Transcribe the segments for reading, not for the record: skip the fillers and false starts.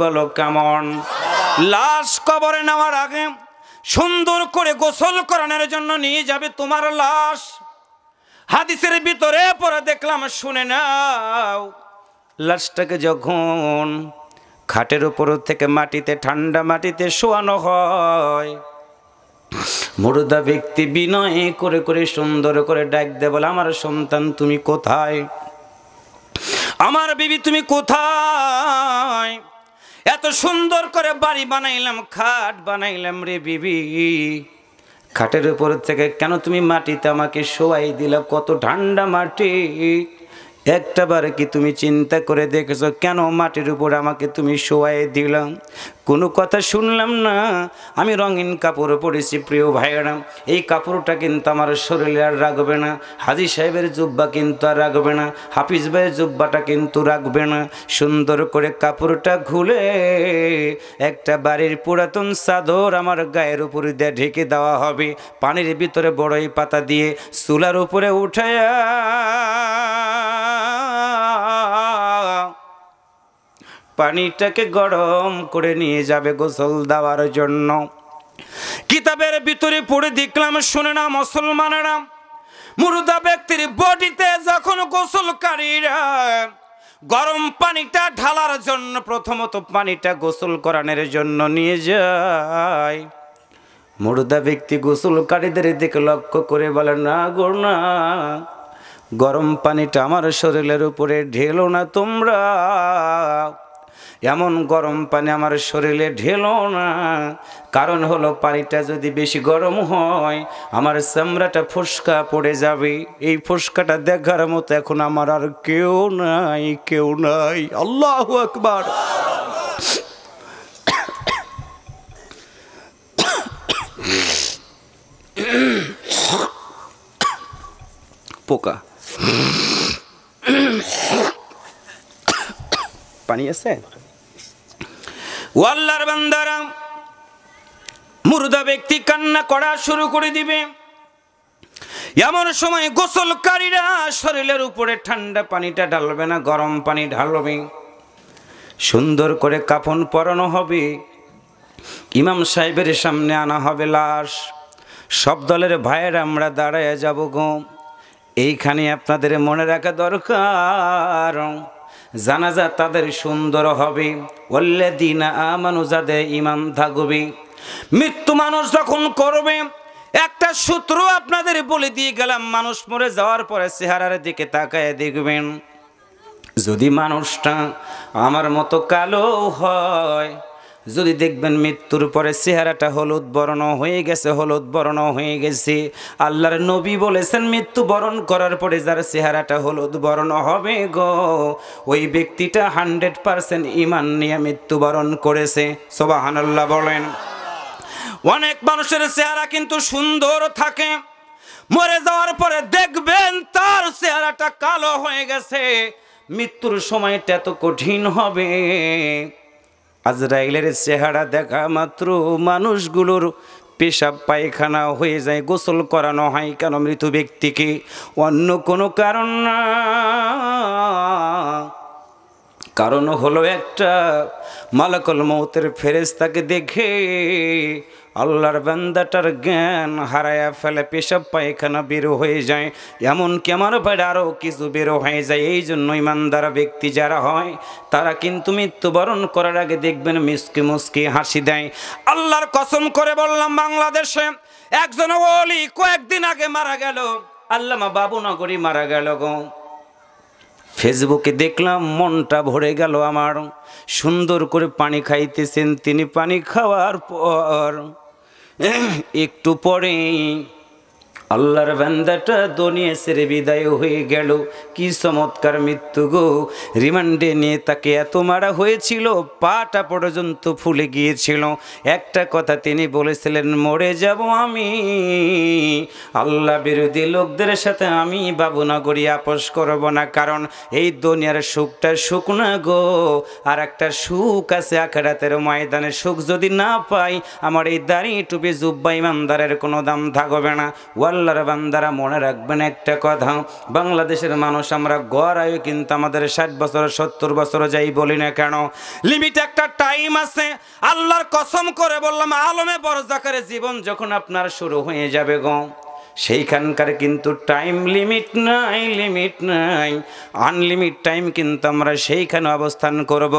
বলো কেমন? লাশ কবরে নেওয়ার আগে সুন্দর করে গোসল করানোর জন্য নিয়ে যাবে তোমার লাশ। হাদিসের ভিতরে পরে দেখলাম, শুনে নাও, লাশটাকে যখন খাটের উপর থেকে মাটিতে, ঠান্ডা মাটিতে শোয়ানো হয়, মুর্দা ব্যক্তি বিনয় করে করে সুন্দর করে ডাক দেয়, বলে আমার সন্তান তুমি কোথায়? আমার বিবি তুমি কোথায়? এত সুন্দর করে বাড়ি বানাইলাম, খাট বানাইলাম রে বিবি, খাটের উপর থেকে কেন তুমি মাটিতে আমাকে শোয়াই দিলা? কত ঠান্ডা মাটি, একটাবার কি তুমি চিন্তা করে দেখেছো কেন মাটির উপর আমাকে তুমি শোয়াই দিলাম? কোনো কথা শুনলাম না। আমি রঙিন কাপড় পরেছি প্রিয় ভাইয়েরা, এই কাপড়টা কিন্তু আমার শরীরে আর রাখবে না। হাজী সাহেবের জুব্বা কিন্তু আর রাখবে না, হাফিজ ভাইয়ের জুব্বাটা কিন্তু রাখবে না। সুন্দর করে কাপড়টা খুলে একটা বাড়ির পুরাতন চাদর আমার গায়ের উপরে দিয়ে ঢেকে দেওয়া হবে, পানির ভিতরে বড়ই পাতা দিয়ে চুলার উপরে উঠায়া পানিটাকে গরম করে নিয়ে যাবে গোসল দেওয়ার জন্য। কিতাবের ভিতরে পড়ে দেখলাম, শুনে না মুসলমানেরা, মুর্দা ব্যক্তির বডিতে যখন গোসলকারীরা গরম পানিটা ঢালার জন্য প্রথমত পানিটা গোসল করানোর জন্য নিয়ে যায়, মুর্দা ব্যক্তি গোসলকারীদের দিকে লক্ষ্য করে বলে, না গো না, গরম পানিটা আমার শরীরের উপরে ঢেলো না তোমরা, এমন গরম পানি আমার শরীরে ঢেলো না। কারণ হলো পানিটা যদি বেশি গরম হয় আমার চামড়াটা ফোসকা পড়ে যাবে, এই ফোসকাটা দেখার মতো এখন আমার আর কেউ নাই, কেউ নাই। আল্লাহু আকবার। পোকা, পানি আছে? আল্লাহর বান্দারা, মুর্দা ব্যক্তি কান্না করা শুরু করে দিবে, এমন সময় গোসলকারীরা শরীরের উপরে ঠান্ডা পানিটা ঢালবে না, গরম পানি ঢালবে, সুন্দর করে কাফন পরানো হবে, ইমাম সাহেবের সামনে আনা হবে লাশ। সব দলের ভাইয়েরা আমরা দাঁড়ায় যাব গো। এইখানে আপনাদের মনে রাখা দরকার, জানাজা তাদের সুন্দর হবে, ওয়াল্লাযীনা আমানু, যাদের ঈমান থাকবে। মৃত্যু মানুষ যখন করবে, একটা সূত্র আপনাদের বলে দিয়ে গেলাম, মানুষ মরে যাওয়ার পরে চেহারার দিকে তাকায় দেখবেন, যদি মানুষটা আমার মতো কালো হয়, যদি দেখবেন মৃত্যুর পরে চেহারাটা হলুদ বর্ণ হয়ে গেছে, হলুদ বর্ণ হয়ে গেছে, আল্লাহর নবী বলেছেন মৃত্যুবরণ করার পরে যার চেহারাটা হলুদ বর্ণ হবে গো, ওই ব্যক্তিটা 100% ঈমান নিয়ে মৃত্যুবরণ করেছে। সুবহানাল্লাহ বলেন। অনেক মানুষের চেহারা কিন্তু সুন্দর থাকে, মরে যাওয়ার পরে দেখবেন তার চেহারাটা কালো হয়ে গেছে, মৃত্যুর সময়টা এত কঠিন হবে, আজরাইলের চেহারা দেখা মাত্র মানুষগুলোর পেশাব পায়খানা হয়ে যায়। গোসল করানো হয় কেন মৃত ব্যক্তিকে? অন্য কোনো কারণ না, কারণ হলো একটা, মালাকুল মউতের ফেরেশতাকে দেখে আল্লাহর বান্দাটার জ্ঞান হারায়া ফেলে, পেশাব পায়খানা বের হয়ে যায়, এমনকি আমার বাইরে আরও কিছু বের হয়ে যায়। এই জন্য ইমানদার ব্যক্তি যারা হয় তারা কিন্তু মৃত্যুবরণ করার আগে দেখবেন মুস্কি মুস্কি হাসি দেয়। আল্লাহর কসম করে বললাম, বাংলাদেশে একজন ওলি কয়েকদিন আগে মারা গেল, আল্লামা বাবুনগরী মারা গেল গো। ফেসবুকে দেখলাম, মনটা ভরে গেল আমার। সুন্দর করে পানি খাইতেছেন তিনি, পানি খাওয়ার পর একটু পরে আল্লাহর বান্দাটা দুনিয়া ছেড়ে বিদায় হয়ে গেল। কি চমৎকার মৃত্যু গো! রিমান্ডে নিয়ে তাকে এত মারা হয়েছিল, পাটা পর্যন্ত ফুলে গিয়েছিল। একটা কথা তিনি বলেছিলেন, মরে যাব আমি, আল্লাহ বিরোধী লোকদের সাথে আমি বাবুনগরী আপোষ করব না, কারণ এই দুনিয়ার সুখটা সুখ না গো, আর একটা সুখ আছে আখিরাতের ময়দানে। সুখ যদি না পাই, আমার এই দাড়ি টুপি জুব্বা ইমানদারের কোনো দাম থাকবে না। আল্লাহর বান্দারা মনে রাখবেন একটা কথা, বাংলাদেশের মানুষ আমরা গড় আয়ু কিন্তু আমাদের 60 বছর 70 বছর যাই বলি না কেন, লিমিট একটা টাইম আছে। আল্লাহর কসম করে বললাম, আলমে বরজাখারে জীবন যখন আপনার শুরু হয়ে যাবে গো, সেইখানকার কিন্তু টাইম লিমিট নাই, লিমিট নাই, আনলিমিট টাইম কিন্তু আমরা সেইখানে অবস্থান করব।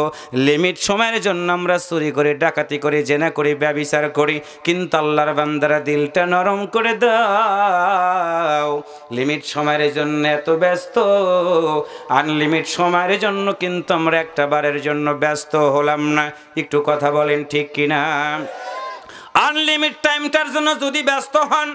লিমিট সময়ের জন্য আমরা চুরি করি, ডাকাতি করি, জেনা করি, ব্যভিচার করি, কিন্তু আল্লাহর বান্দারা দিলটা নরম করে দাও। লিমিট সময়ের জন্য এত ব্যস্ত, আনলিমিট সময়ের জন্য কিন্তু আমরা একটা বারের জন্য ব্যস্ত হলাম না। একটু কথা বলেন ঠিক কিনা? আনলিমিট টাইমটার জন্য যদি ব্যস্ত হন,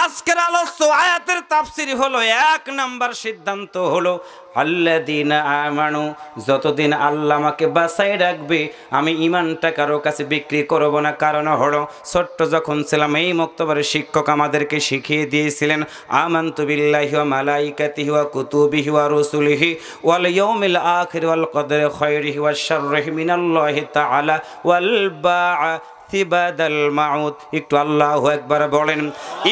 আজকের আলোচ্য আয়াতের তাফসীর হলো 1 নাম্বার সিদ্ধান্ত হলো আল্লাযীনা আমানু, যতদিন আল্লাহ আমাকে বাঁচাই রাখবে আমি ঈমানটা কারো কাছে বিক্রি করব না। কারণ হলো ছোট্ট যখন ছিলাম এই মক্তবের শিক্ষক আমাদেরকে শিখিয়ে দিয়েছিলেন আমানতু বিল্লাহি ওয়া মালাইকাতিহি ওয়া কুতুবিহি ওয়া রুসুলিহি ওয়াল ইয়াউমিল আখির ওয়াল কদরি খায়রিহি ওয়াশ শাররিহি মিনাল্লাহি তাআলা ওয়াল বা'থিবাদাল মাউত। একটু আল্লাহু আকবার বলেন।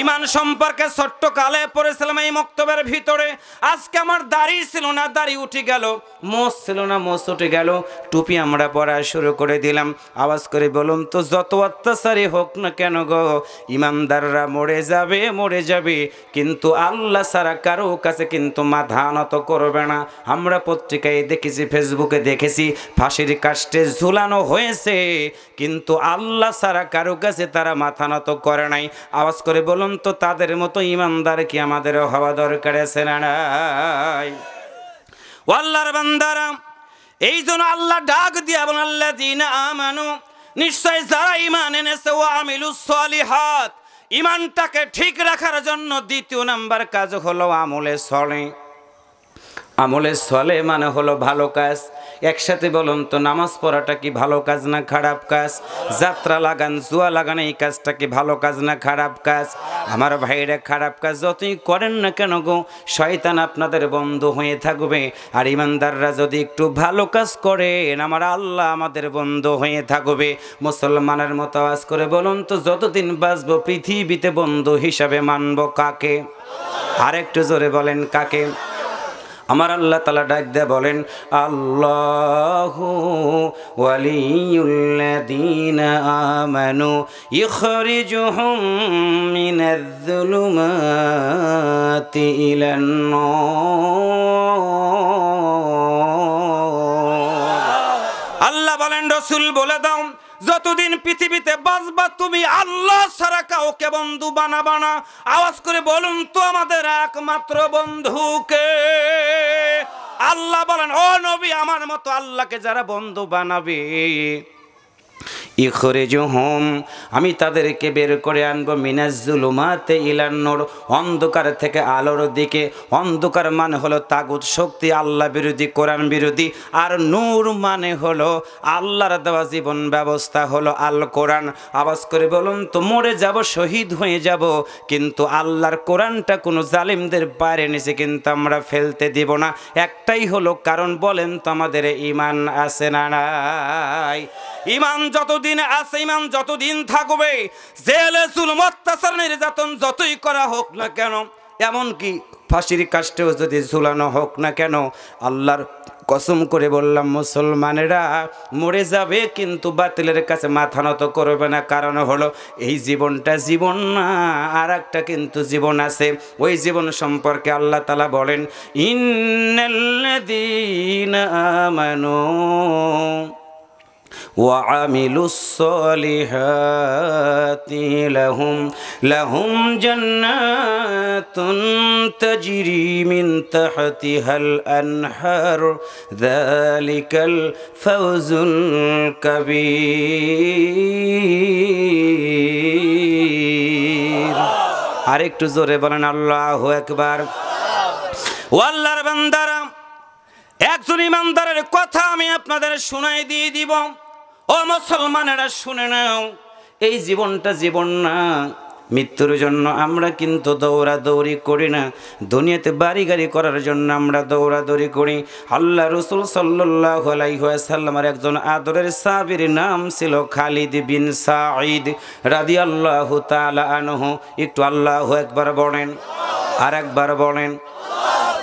ঈমান সম্পর্কে ছোট্ট কালে পড়েছিলাম এই মক্তবের ভিতরে। আজকে আমার দাড়ি ছিল না, দাড়ি উঠে গেল, মোছ ছিল না, মোছ উঠে গেল, টুপি আমরা পরা শুরু করে দিলাম। আওয়াজ করে বলুন তো, যত অত্যাচারী হোক না কেন গো, ইমানদাররা মরে যাবে, মরে যাবে, কিন্তু আল্লাহ ছাড়া কারো কাছে কিন্তু মাথা নত করবে না। আমরা পত্রিকায় দেখেছি, ফেসবুকে দেখেছি, ফাঁসির কাস্টে ঝুলানো হয়েছে, কিন্তু আল্লাহ ছাড়া কারো কাছে তারা মাথা নত করে নাই। আওয়াজ করে বলুন তো, তাদের মতো ইমানদার কি আমাদের হওয়া দরকার আছে না নাই? আল্লাহর বান্দারা, এই জন্য আল্লাহ ডাক দিয়া বলেন আল্লাযীনা আমানু, নিশ্চয় যারা ঈমান এনেছে, ওয়া আমিলুস সালিহাত, ঈমানটাকে ঠিক রাখার জন্য দ্বিতীয় নাম্বার কাজ হলো আমলে সলে। আমলে সলে মানে হলো ভালো কাজ। একসাথে বলুন তো, নামাজ পড়াটা কি ভালো কাজ না খারাপ কাজ? যাত্রা লাগান, জুয়া লাগান, এই কাজটা কি ভালো কাজ না খারাপ কাজ? আমার ভাইরা, খারাপ কাজ যতই করেন না কেন গো, শয়তান আপনাদের বন্ধু হয়ে থাকবে। আর ইমানদাররা যদি একটু ভালো কাজ করেন, আমার আল্লাহ আমাদের বন্ধু হয়ে থাকবে। মুসলমানের মতো আওয়াজ করে বলুন তো, যতদিন বাঁচবো পৃথিবীতে বন্ধু হিসাবে মানব কাকে? আর একটু জোরে বলেন, কাকে? আমার আল্লাহ তাআলা ডাক দিয়ে বলেন, আল্লাহু ওয়ালিয়ুল্লাযীনা আমানু ইখরিজুহুম মিনাজ-যুলুমাতি ইলান-নূর। আল্লাহ বলেন, রাসূল বলে দাও, যতদিন পৃথিবীতে বাঁচবা তুমি আল্লাহ ছাড়া কাউকে বন্ধু বানাবা না। আওয়াজ করে বলুন তো, আমাদের একমাত্র বন্ধুকে? আল্লাহ বলেন, ও নবী, আমার মতো আল্লাহকে যারা বন্ধু বানাবে, ইখরিজুহুম, আমি তাদেরকে বের করে আনবো, মিনাজ-যুলুমাতি ইলান-নূর, অন্ধকার থেকে আলোর দিকে। অন্ধকার মানে হলো তাগুত শক্তি, আল্লাহ বিরোধী, কোরআন বিরোধী। আর নূর মানে হলো আল্লাহর দেওয়া জীবন ব্যবস্থা, হলো আল কোরআন। আওয়াজ করে বলুন তো, মরে যাব, শহীদ হয়ে যাব, কিন্তু আল্লাহর কোরআনটা কোনো জালিমদের বাইরে নিচে কিন্তু আমরা ফেলতে দিব না। একটাই হলো কারণ, বলেন তো, আমাদের ঈমান আছে না নাই? ঈমান যতদিন আছে, ঈমান যতদিন থাকবে, জেলে জুলুম অত্যাচার নির্যাতন যতই করা হোক না কেন, এমনকি ফাঁসির কাস্টেও যদি ঝুলানো হোক না কেন, আল্লাহর কসম করে বললাম, মুসলমানেরা মরে যাবে, কিন্তু বাতিলের কাছে মাথা নত করবে না। কারণ হলো এই জীবনটা জীবন না, আর একটা কিন্তু জীবন আছে। ওই জীবন সম্পর্কে আল্লাহ তাআলা বলেন, ইন্নাল্লাযীনা আমানু وعملوا الصالحات لهم جنات تجري من تحتها الأنهار ذلك الفوز الكبير। আরেকটু জোরে বলেন আল্লাহু আকবার। আল্লাহর বান্দারা, একজন ইমানদারের কথা আমি আপনাদের শোনাই দিয়ে দিব। ও মুসলমানেরা শুনে নাও, এই জীবনটা জীবন না, মৃত্যুর জন্য আমরা কিন্তু দৌড়াদৌড়ি করি না, দুনিয়াতে বাড়ি গাড়ি করার জন্য আমরা দৌড়াদৌড়ি করি। আল্লাহ রাসূল সাল্লাল্লাহু আলাইহি ওয়াসাল্লামের একজন আদরের সাহাবীর নাম ছিল খালিদ বিন সাঈদ রাদিয়াল্লাহু তাআলা আনহু। একটু আল্লাহু আকবার বলেন, আর একবার বলেন।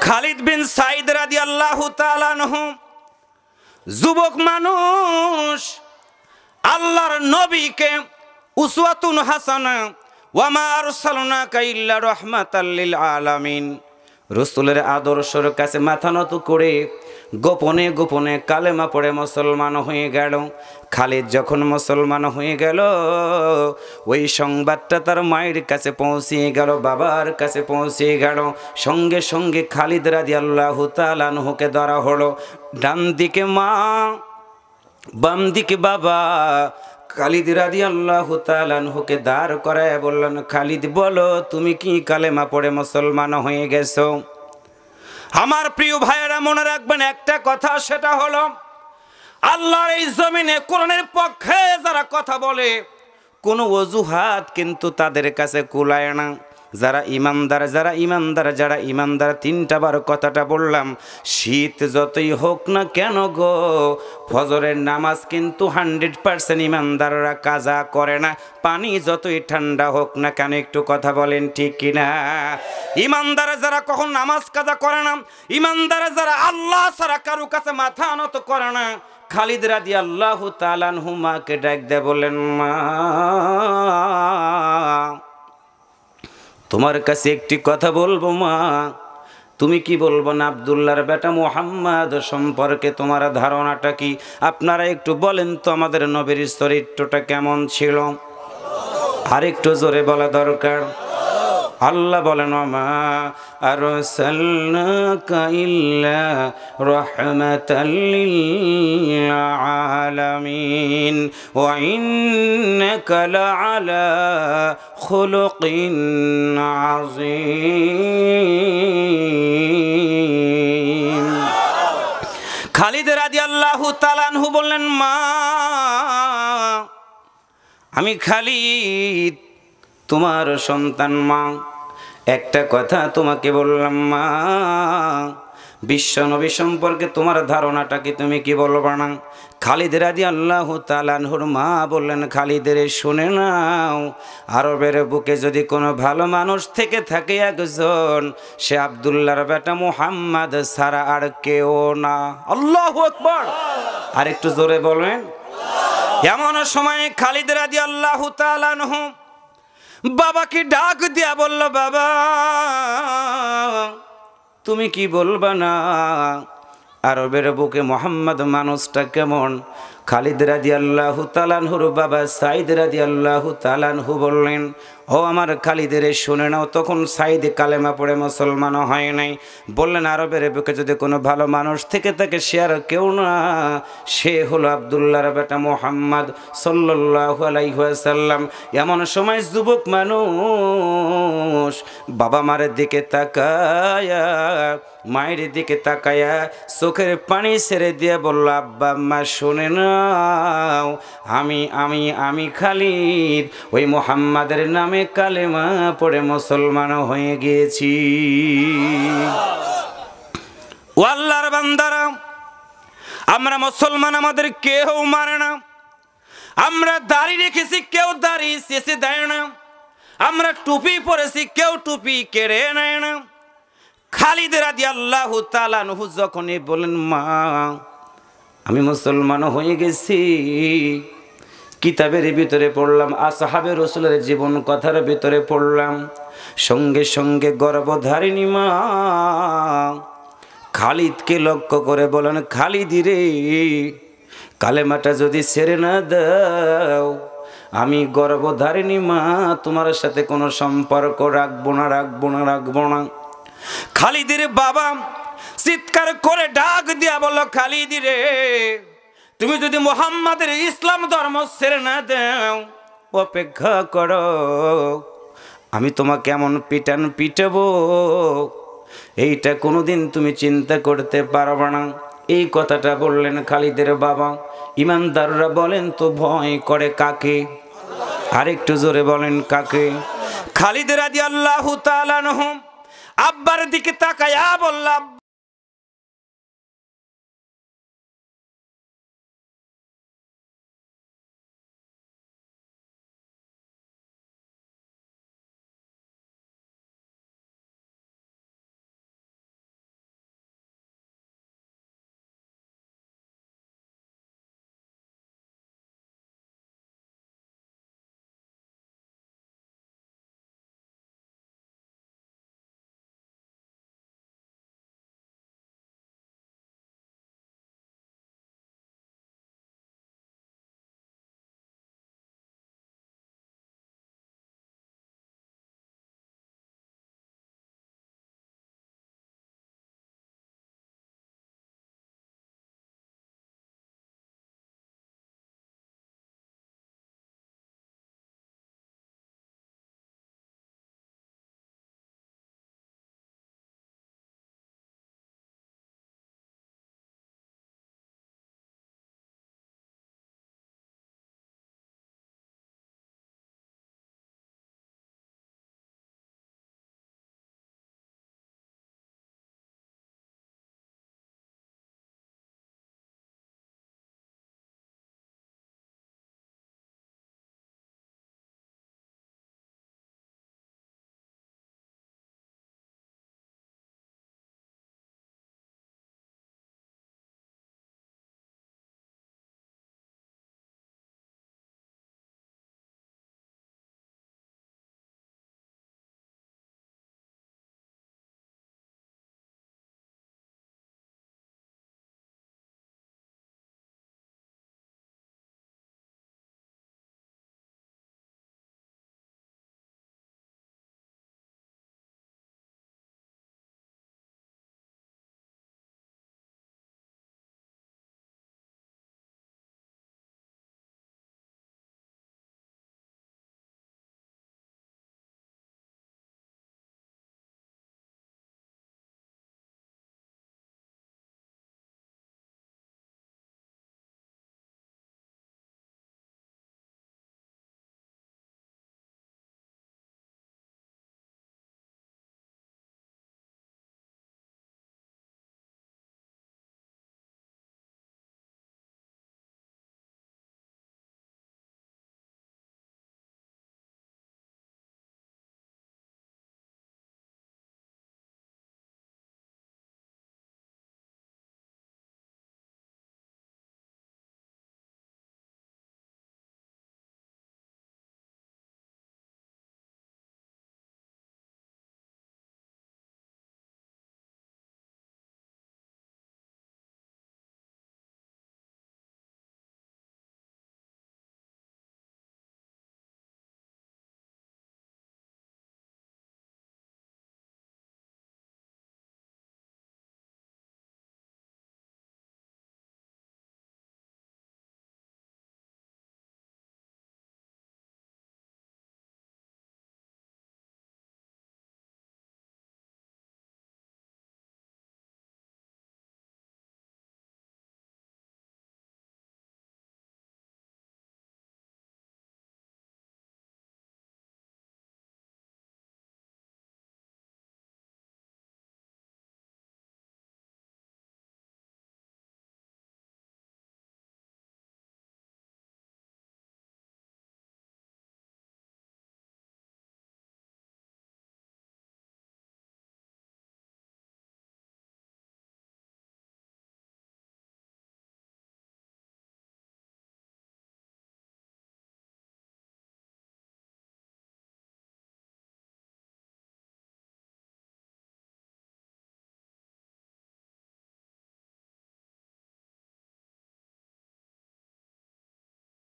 খালিদ বিন সাঈদ রাদিয়াল্লাহু তাআলা আনহু যুবক মানুষ, আল্লাহর নবীকে উসওয়াতুন হাসানা ওয়া মা আরসালনাকা ইল্লা রাহমাতাল লিল আলামিন রাসূলের আদর্শের কাছে মাথা নত করে গোপনে গোপনে কালেমা পড়ে মুসলমান হয়ে গেল। খালিদ যখন মুসলমান হয়ে গেল, ওই সংবাদটা তার মায়ের কাছে পৌঁছিয়ে গেল, বাবার কাছে পৌঁছিয়ে গেল। সঙ্গে সঙ্গে খালিদ রাদিয়াল্লাহু তাআলা আনহুকে ধরা হলো। ডান দিকে মা, বাম দিকে বাবা। খালিদ রাদিয়াল্লাহু তাআলা আনহুকে দাঁড় করায় বললেন, খালিদ বলো তুমি কি কালেমা পড়ে মুসলমান হয়ে গেছো? আমার প্রিয় ভাইয়েরা মনে রাখবেন একটা কথা, সেটা হলো আল্লাহর এই জমিনে কোরআনের পক্ষে যারা কথা বলে কোনো অজুহাত কিন্তু তাদের কাছে কুলায় না। যারা ইমানদার তিনটা বার কথাটা বললাম। শীত যতই হোক না কেন গো, ফজরের নামাজ কিন্তু 100% ইমানদাররা কাজা করে না। পানি যতই ঠান্ডা হোক না কেন, একটু কথা বলেন ঠিক কিনা? ইমানদার যারা কখন নামাজ কাজা করে না, ইমানদার যারা আল্লাহ ছাড়া কারো কাছে মাথা নত করে না। খালিদ রাদিয়াল্লাহু তাআলা আনহু মাকে ডাক দিয়ে বললেন, মা তোমার কাছে একটি কথা বলবো মা। তুমি কি বলবো না? আব্দুল্লাহর বেটা মুহাম্মদ সম্পর্কে তোমার ধারণাটা কি? আপনারা একটু বলেন তো আমাদের নবীর চরিত্রটা কেমন ছিল? আর একটু জোরে বলা দরকার। আল্লাহ বলেন, মা আরসালনাকা ইল্লা রাহমাতাল লিল আলামিন ওয়া ইন্নাকা লাআলা খুলুকিন আযীম। খালিদ রাদিয়াল্লাহু তাআলা আনহু বললেন, মা আমি খালিদ তোমার সন্তান মা, একটা কথা তোমাকে বললাম মা, বিশ্বনবী সম্পর্কে তোমার ধারণাটা কি, তুমি কি বলবা না? খালিদ রাদিয়াল্লাহু তাআলা আনহুর মা বললেন, খালিদের শুনে নাও, আরবের বুকে যদি কোনো ভালো মানুষ থেকে থাকে একজন, সে আব্দুল্লাহর বেটা মুহাম্মদ ছাড়া আর কেউ না। আল্লাহু আকবার। আর একটু জোরে বলেন। এমন সময় খালিদ রাদিয়াল্লাহু তাআলা আনহু বাবাকে ডাক দিয়া বলল, বাবা তুমি কি বলবা না আরবের বুকে মুহাম্মদ মানুষটা কেমন? খালিদ রাদিয়াল্লাহু তাআলা আনহুর বাবা সাঈদ রাদিয়াল্লাহু তাআলা আনহু বললেন, ও আমার খালিদের শুনে নাও। তখন সাঈদ কালেমা পড়ে মুসলমান হয় নাই। বললেন, আরবের বুকে যদি কোনো ভালো মানুষ থেকে থাকে সে আর কেউ না, সে হলো আব্দুল্লাহর বেটা মুহাম্মদ সাল্লাল্লাহু আলাইহি ওয়াসাল্লাম। এমন সময় যুবক মানুষ বাবা মায়ের দিকে তাকায়া, মায়ের দিকে তাকায়া চোখের পানি ছেড়ে দিয়ে বলল, আব্বা আম্মা শুনে নাও, আমি খালিদ ওই মুহাম্মাদের নামে কালেমা পড়ে মুসলমান হয়ে গিয়েছি। ও আল্লাহর বান্দারা, আমরা মুসলমান, আমাদের কেউ মানে না। আমরা দাড়ি রেখেছি, কেউ দাড়ি শেষে দেয় না। আমরা টুপি পরেছি, কেউ টুপি কেড়ে নেয় না। খালিদ রাদিয়াল্লাহু তাআলা আনহু যখনই বলেন, মা আমি মুসলমান হয়ে গেছি, কিতাবের ভিতরে পড়লাম, আসহাবে রাসূলের জীবন কথার ভিতরে পড়লাম, সঙ্গে সঙ্গে গর্ভধারিণী মা খালিদকে লক্ষ্য করে বলেন, খালিদ রে, কালেমাটা যদি ছেড়ে না দাও, আমি গর্ভধারিণী মা তোমার সাথে কোনো সম্পর্ক রাখবো না। খালিদের বাবা চিৎকার করে ডাক দিয়া বলল, খালিদ রে, তুমি যদি মুহাম্মাদের ইসলাম ধর্ম ছেড়ে না দাও, অপেক্ষা করো, আমি তোমাকে এমন পিটাবো এইটা কোনোদিন তুমি চিন্তা করতে পারবে না। এই কথাটা বললেন খালিদের বাবা। ইমানদাররা বলেন তো ভয় করে কাকে? আরেকটু জোরে বলেন কাকে? খালিদ রাদিয়াল্লাহু তাআলা আনহু আব্বার দিকে তাকায়া বললাম,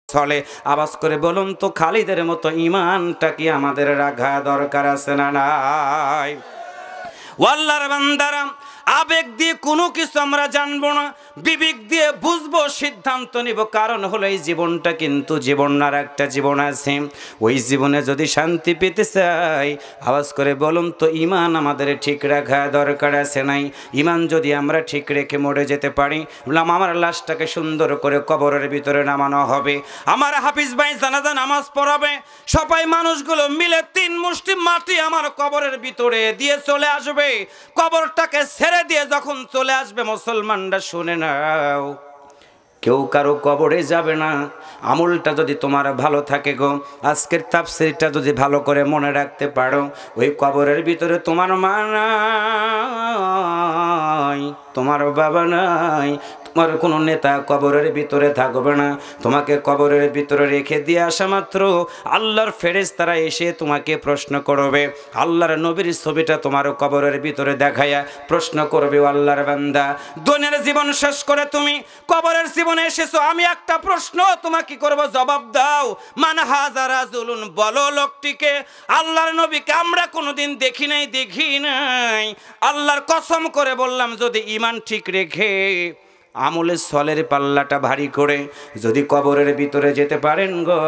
চলে আওয়াজ করে বলুন তো, খালিদের মতো ঈমানটা কি আমাদের রাখা দরকার আছে না নাই? ও আল্লাহর বান্দারা, আবেগ দিয়ে কোনো কিছু আমরা জানবো না, বিবেক দিয়ে বুঝবো, সিদ্ধান্ত নিব। কারণ হলো এই জীবনটা কিন্তু জীবন, আর একটা জীবন আছে। ওই জীবনে যদি শান্তি পেতে চাই, আওয়াজ করে বলুন তো, ঈমান আমাদের ঠিক রাখা দরকার আছে নাই? ঈমান যদি আমরা ঠিক রেখে মরে যেতে পারি, বললাম আমার লাশটাকে সুন্দর করে কবরের ভিতরে নামানো হবে, আমার হাফিজ ভাই জানাজা নামাজ পড়াবে, সবাই মানুষগুলো মিলে 3 মুষ্টি মাটি আমার কবরের ভিতরে দিয়ে চলে আসবে। কবরটাকে ছেড়ে দিয়ে যখন চলে আসবে, মুসলমানরা শুনে নাও, কেউ কারো কবরে যাবে না। আমলটা যদি তোমার ভালো থাকে গো, আজকের তাফসীরটা যদি ভালো করে মনে রাখতে পারো, ওই কবরের ভিতরে তোমার মা নাই, তোমার বাবা নাই, তোমার কোনো নেতা কবরের ভিতরে থাকবে না। তোমাকে কবরের ভিতরে রেখে দিয়ে আসা মাত্র আল্লাহর ফেরেশতারা এসে তোমাকে প্রশ্ন করবে। আল্লাহর নবীর ছবিটা তোমার কবরের ভিতরে দেখায়া প্রশ্ন করবে, আল্লাহর বান্দা, দুনিয়ার জীবন শেষ করে তুমি কবরের জীবনে এসেছো, আমি একটা প্রশ্ন তোমাকে করব, জবাব দাও। মান হাযা রাজুলুন, বলো লোকটিকে। আল্লাহর নবীকে আমরা কোনোদিন দেখি নাই। আল্লাহর কসম করে বললাম, যদি ঈমান ঠিক রেখে আমলের সলের পাল্লাটা ভারী করে যদি কবরের ভিতরে যেতে পারেন গো,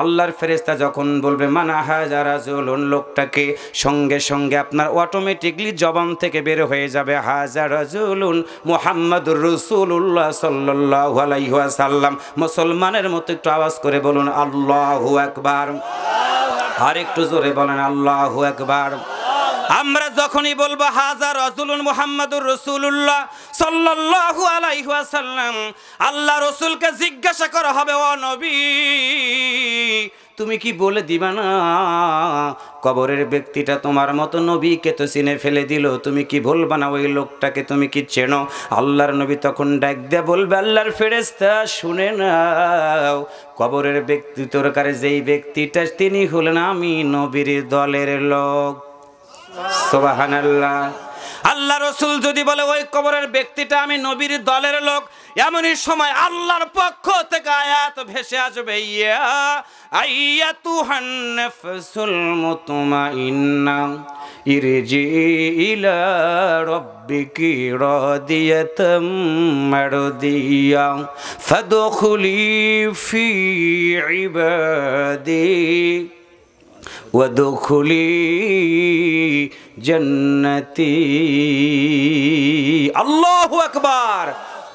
আল্লাহর ফেরেশতা যখন বলবে মান হাযা রাজুলুন, লোকটাকে, সঙ্গে সঙ্গে আপনার অটোমেটিকলি জবান থেকে বের হয়ে যাবে হাযা রাজুলুন মুহাম্মাদুর রাসূলুল্লাহ সাল্লাল্লাহু আলাইহি ওয়াসাল্লাম। মুসলমানের মতো একটু আওয়াজ করে বলুন আল্লাহু আকবার, আর একটু জোরে বলেন আল্লাহু আকবার। আমরা যখনই বলবো হাযা রাজুলুন মুহাম্মাদুর রাসূলুল্লাহ সাল্লাল্লাহু আলাইহি ওয়াসাল্লাম, আল্লাহ রাসূলকে জিজ্ঞাসা করা হবে, ও নবী, তুমি কি বলে দিবা না কবরের ব্যক্তিটা তোমার মতো নবীকে তো চিনে ফেলে দিল, তুমি কি বলবা না ওই লোকটাকে তুমি কি চেনো? আল্লাহর নবী তখন ডাক দিয়ে বলবে, আল্লাহর ফেরেশতা শুনে নাও, কবরের ব্যক্তি তোরকারে যেই ব্যক্তিটা, তিনি হলেন আমি নবীর দলের লোক। সুবহানাল্লাহ। আল্লাহ রাসূল যদি বলে ওই কবরের ব্যক্তিটা আমি নবীর দলের লোক, এমনই সময় আল্লাহর পক্ষ থেকে আয়াত ভেসে আসবে, ইয়া আইয়াতুহান নাফসুল মুতমাইন্না ইরজি ইলা রাব্বিকি রাদিয়াতাম মারদিয়া ফাদখুলি ফি ইবাদি ওয়াদখুলি জান্নাতি। আল্লাহু আকবার।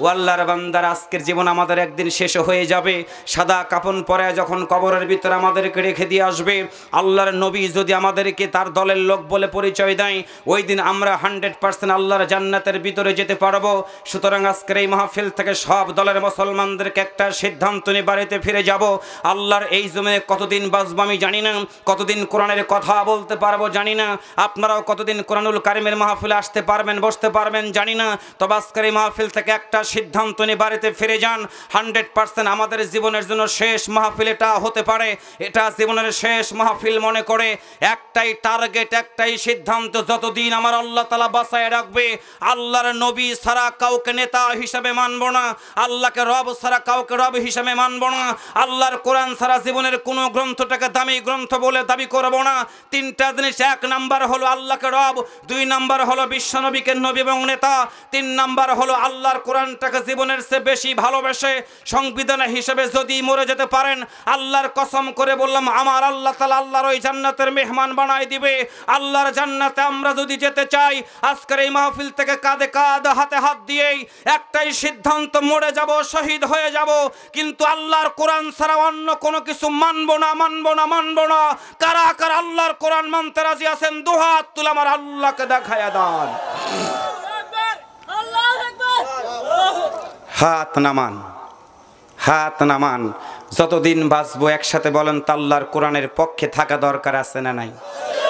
ও আল্লাহর বান্দার, আজকের জীবন আমাদের একদিন শেষ হয়ে যাবে। সাদা কাফন পরে যখন কবরের ভিতরে আমাদেরকে রেখে দিয়ে আসবে, আল্লাহর নবী যদি আমাদেরকে তার দলের লোক বলে পরিচয় দেয়, ওই দিন আমরা 100% আল্লাহর জান্নাতের ভিতরে যেতে পারবো। সুতরাং আজকের এই মাহফিল থেকে সব দলের মুসলমানদেরকে একটা সিদ্ধান্ত নিয়ে বাড়িতে ফিরে যাব। আল্লাহর এই জমিনে কতদিন বাঁচবো আমি জানি না, কতদিন কোরআনের কথা বলতে পারবো জানি না, আপনারাও কতদিন কোরআনুল কারিমের মাহফিলে আসতে পারবেন, বসতে পারবেন জানি না। তবে আজকের এই মাহফিল থেকে একটা সিদ্ধান্ত নিয়ে বাড়িতে ফিরে যান। 100% আমাদের জীবনের জন্য শেষ মাহফিল এটা হতে পারে, এটা জীবনের শেষ মাহফিল মনে করে একটাই টার্গেট, একটাই সিদ্ধান্ত, যতদিন আমার আল্লাহ তাআলা বাঁচায় রাখবে, আল্লাহর নবী ছাড়া কাউকে নেতা হিসাবে মানব না, আল্লাহকে রব ছাড়া কাউকে রব হিসাবে মানব না, আল্লাহর কোরআন ছাড়া জীবনের কোনো গ্রন্থটাকে দামি গ্রন্থ বলে দাবি করব না। 3টা জিনিস, 1 নাম্বার হলো আল্লাহকে রব, 2 নাম্বার হলো বিশ্বনবীকে নবী এবং নেতা, 3 নাম্বার হলো আল্লাহর কোরআনটাকে জীবনের চেয়ে বেশি ভালোবেসে সংবিধান হিসেবে যদি মরে যেতে পারেন, আল্লাহর কসম করে বললাম, আমার আল্লাহ তাআলা আল্লাহর ওই জান্নাতের মেহমান বানায় দিবে। আল্লাহর জান্নাতে আমরা যদি যেতে চাই, আজকের এই মাহফিল থেকে কাঁধে কাঁধ হাতে হাত দিয়েই একটাই সিদ্ধান্ত, মরে যাব, শহীদ হয়ে যাব, কিন্তু আল্লাহর কোরআন ছাড়া অন্য কোনো কিছু মানব না, মানব না, মানব না। কারা কারা আল্লাহর কোরআন মানতে রাজি আছেন? দুহাত তুলে আমার আল্লাহকে দেখায়া দেন। হাত নামান, হাত নামান। যতদিন বাঁচবো একসাথে বলেন তো, আল্লাহর কোরআনের পক্ষে থাকা দরকার আছে না নাই?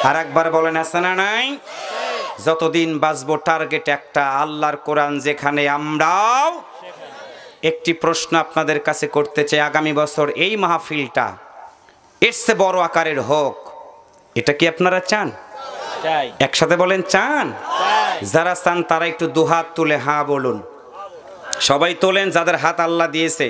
আর একবার বলেন, আছে না নাই? যতদিন বাঁচবো টার্গেট একটা, আল্লাহর কোরআন যেখানে আমরাও। একটি প্রশ্ন আপনাদের কাছে করতে চাই, আগামী বছর এই মাহফিলটা এর চেয়ে বড় আকারের হোক, এটা কি আপনারা চান? একসাথে বলেন চান? যারা চান তারা একটু দুহাত তুলে হ্যাঁ বলুন। সবাই তোলেন, যাদের হাত আল্লাহ দিয়েছে।